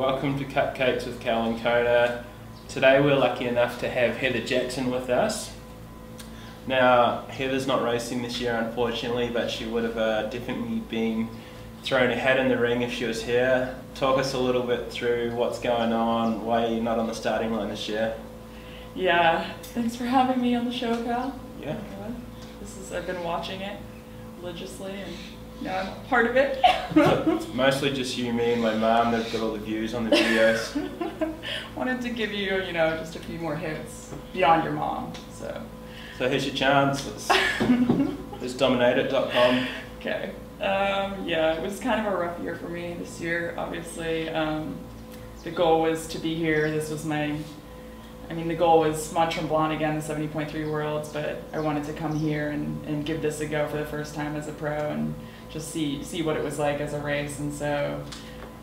welcome to Cupcakes with Callum and Kona. Today we're lucky enough to have Heather Jackson with us. Now, Heather's not racing this year unfortunately, but she would have definitely been throwing her hat in the ring if she was here. Talk us a little bit through what's going on, why you're not on the starting line this year. Yeah, thanks for having me on the show, Cal. Yeah. I've been watching it religiously and now I'm a part of it. So it's mostly just you, me and my mum that have got all the views on the videos. Wanted to give you, just a few more hits beyond your mom, so. So here's your chance. It's dominated.com. Okay. Yeah, it was kind of a rough year for me this year. Obviously, the goal was to be here. This was the goal was Mont Tremblant again, the 70.3 Worlds, but I wanted to come here and give this a go for the first time as a pro and just see what it was like as a race. And so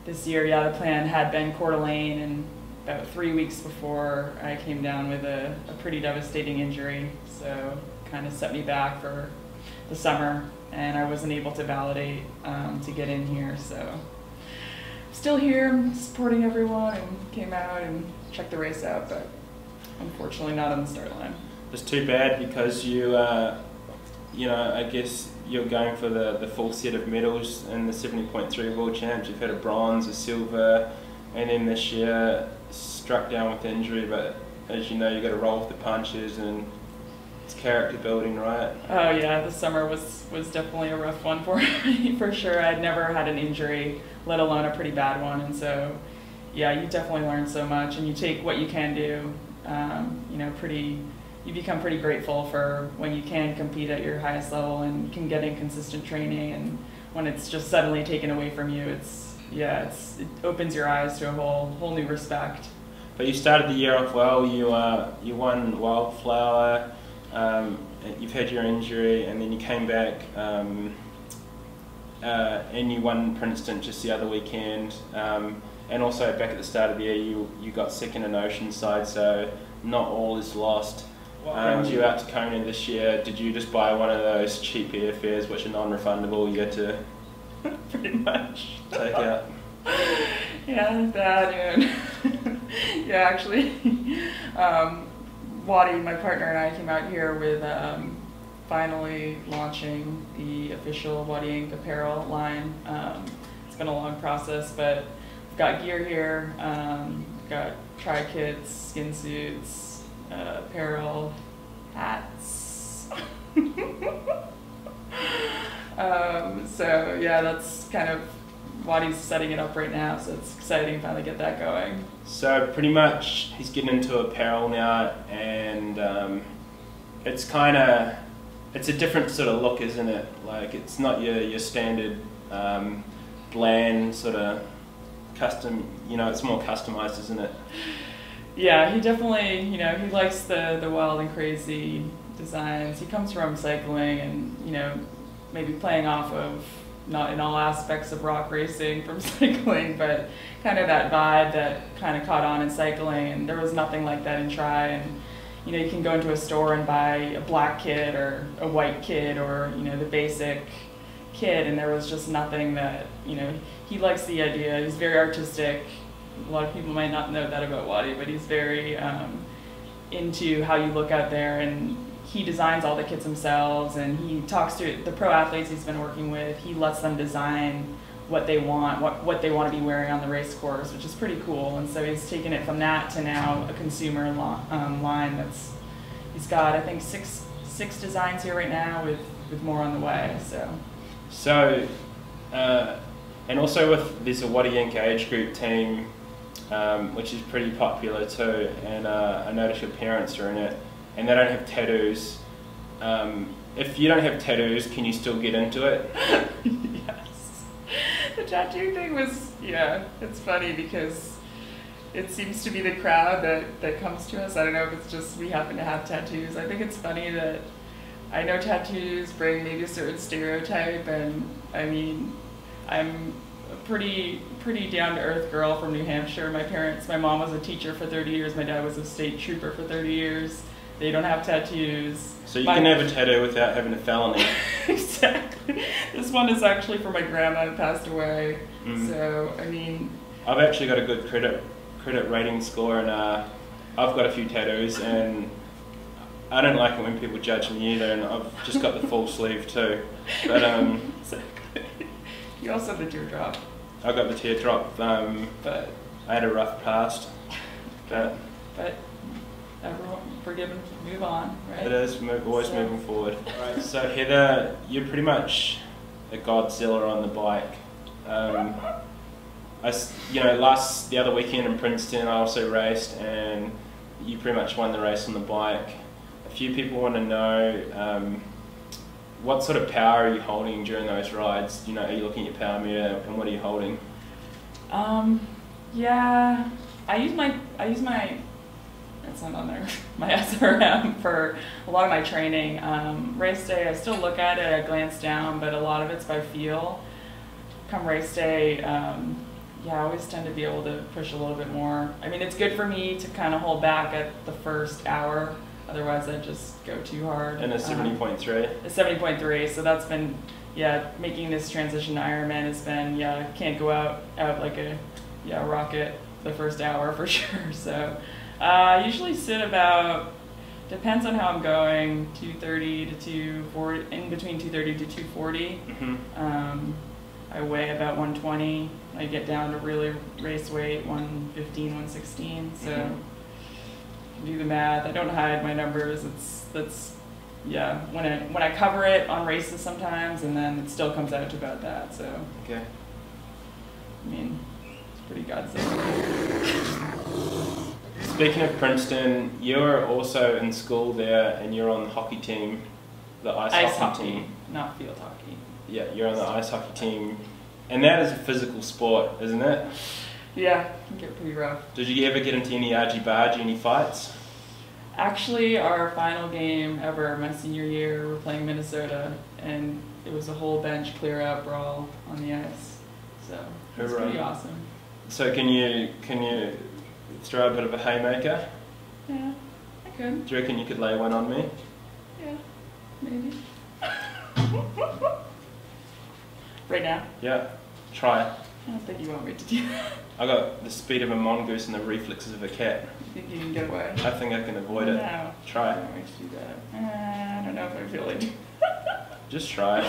this year, yeah, the plan had been Coeur d'Alene, and about 3 weeks before I came down with a pretty devastating injury, so kind of set me back for the summer, and I wasn't able to validate to get in here. So still here, supporting everyone, and came out and checked the race out, but unfortunately not on the start line. It's too bad because you, I guess you're going for the full set of medals in the 70.3 World Champs. You've had a bronze, a silver, and then this year struck down with injury, but as you know, you've got to roll with the punches, and it's character building, right? Oh yeah, the summer was definitely a rough one for me, for sure. I'd never had an injury, let alone a pretty bad one, and so yeah, you definitely learn so much, and you take what you can do. You become pretty grateful for when you can compete at your highest level and can get in consistent training, and when it's just suddenly taken away from you, it opens your eyes to a whole new respect. But you started the year off well. You won Wildflower. You've had your injury, and then you came back and you won Princeton just the other weekend. And also back at the start of the year, you got second in Oceanside, so not all is lost. You're out to Kona this year. Did you just buy one of those cheap airfares which are non-refundable? You had to pretty much take out. Yeah, that and yeah, actually, Waddy, my partner, and I came out here with finally launching the official Waddy Inc. apparel line. It's been a long process, but we've got gear here. We've got tri-kits, skin suits, apparel, hats. So yeah, that's kind of Waddy's setting it up right now, so it's exciting to finally get that going. So pretty much he's getting into apparel now, and it's a different sort of look, isn't it? Like, it's not your standard bland sort of custom, it's more customized, isn't it? Yeah, he definitely, he likes the wild and crazy designs. He comes from cycling and, maybe playing off of, not in all aspects of rock racing from cycling, but kind of that vibe that kind of caught on in cycling, and there was nothing like that in tri. And you can go into a store and buy a black kit or a white kit or the basic kit, and there was just nothing that he likes the idea. He's very artistic. A lot of people might not know that about Waddy, but he's very into how you look out there, and he designs all the kits himself, and he talks to the pro athletes he's been working with. He lets them design what they want, what they want to be wearing on the race course, which is pretty cool. And so he's taken it from that to now a consumer line he's got, I think, six designs here right now with more on the way. So and also there's a Waddy Inc. age group team, which is pretty popular too, and I noticed your parents are in it, and they don't have tattoos. If you don't have tattoos, can you still get into it? Yes. The tattoo thing was, it's funny because it seems to be the crowd that comes to us. I don't know if it's just we happen to have tattoos. I think it's funny that I know tattoos bring maybe a certain stereotype, and I'm a pretty down-to-earth girl from New Hampshire. My mom was a teacher for 30 years, my dad was a state trooper for 30 years. They don't have tattoos. So you can have a tattoo without having a felony. Exactly. This one is actually for my grandma who passed away. So, I've actually got a good credit rating score, and I've got a few tattoos, and I don't like it when people judge me either, and I've just got the full sleeve too. But you also have the teardrop. I got the teardrop, but I had a rough past. But everyone forgiven, move on, right? It is, always moving forward. Right. So Heather, you're pretty much a Godzilla on the bike. The other weekend in Princeton, I also raced, and you pretty much won the race on the bike. A few people want to know what sort of power are you holding during those rides? Are you looking at your power meter, and what are you holding? Yeah, I use my it's not on there, my SRM for a lot of my training. Race day, I still look at it, I glance down, but a lot of it's by feel. Come race day, I always tend to be able to push a little bit more. I mean, it's good for me to kind of hold back at the first hour, otherwise I just go too hard. And a 70.3? A 70.3, so that's been, making this transition to Ironman has been, can't go out like a rocket the first hour for sure. So I usually sit about, depends on how I'm going, 230 to 240, in between 230 to 240. Mm-hmm. I weigh about 120. I get down to really race weight, 115, 116. So mm-hmm. Do the math. I don't hide my numbers. When I cover it on races sometimes, and then it still comes out to about that. So okay. I mean, it's pretty godsend. Speaking of Princeton, you're also in school there, and you're on the hockey team, the ice hockey team. Not field hockey. Yeah, you're on the ice hockey team, and that is a physical sport, isn't it? Yeah, it can get pretty rough. Did you ever get into any argy-bargy, any fights? Actually, our final game ever, my senior year, we were playing Minnesota, and it was a whole bench clear-out brawl on the ice. So it was pretty awesome. So can you throw a bit of a haymaker? Yeah, I could. Do you reckon you could lay one on me? Yeah, maybe. Right now? Yeah, try it. I don't think you want me to do that. I got the speed of a mongoose and the reflexes of a cat. You think you can get away? I think I can avoid it. No. Try I don't want me to do that. I don't know if I feel like it. Just try it.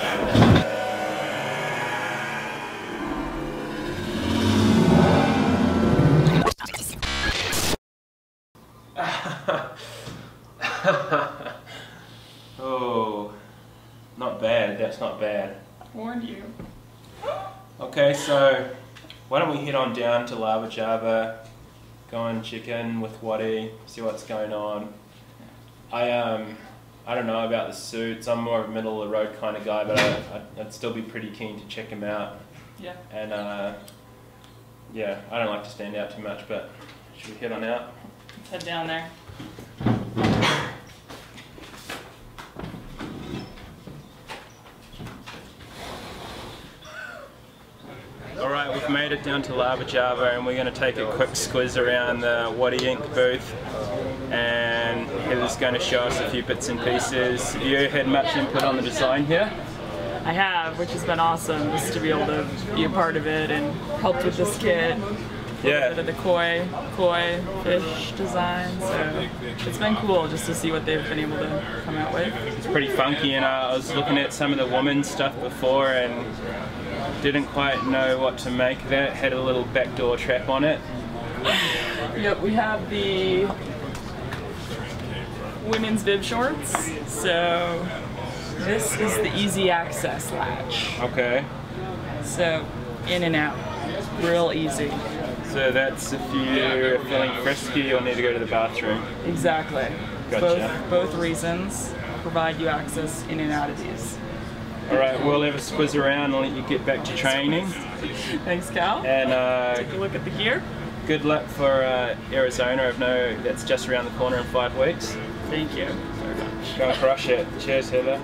Oh, not bad. That's not bad. I warned you. Okay, so why don't we head on down to Lava Java, go and check in with Waddy, see what's going on. I don't know about the suits. I'm more of a middle of the road kind of guy, but I'd still be pretty keen to check him out. Yeah. And I don't like to stand out too much, but should we head on out? Let's head down there. Alright, we've made it down to Lava Java, and we're going to take a quick squiz around the Waddy Inc. booth, and Heather's going to show us a few bits and pieces. Have you had much input on the design here? I have, which has been awesome, just to be able to be a part of it and help with this kit. Yeah. A bit of the koi fish design, so it's been cool just to see what they've been able to come out with. It's pretty funky, and I was looking at some of the women's stuff before and didn't quite know what to make of it. Had a little backdoor trap on it. Yep, we have the women's bib shorts, so this is the easy access latch. Okay. So in and out, real easy. So that's if you're feeling frisky, you'll need to go to the bathroom. Exactly. Gotcha. Both reasons provide you access in and out of these. Alright, we'll have a squiz around and let you get back to training. Thanks, Cal. And take a look at the gear. Good luck for Arizona. I know that's just around the corner in 5 weeks. Thank you very much. Go and crush it. Cheers, Heather.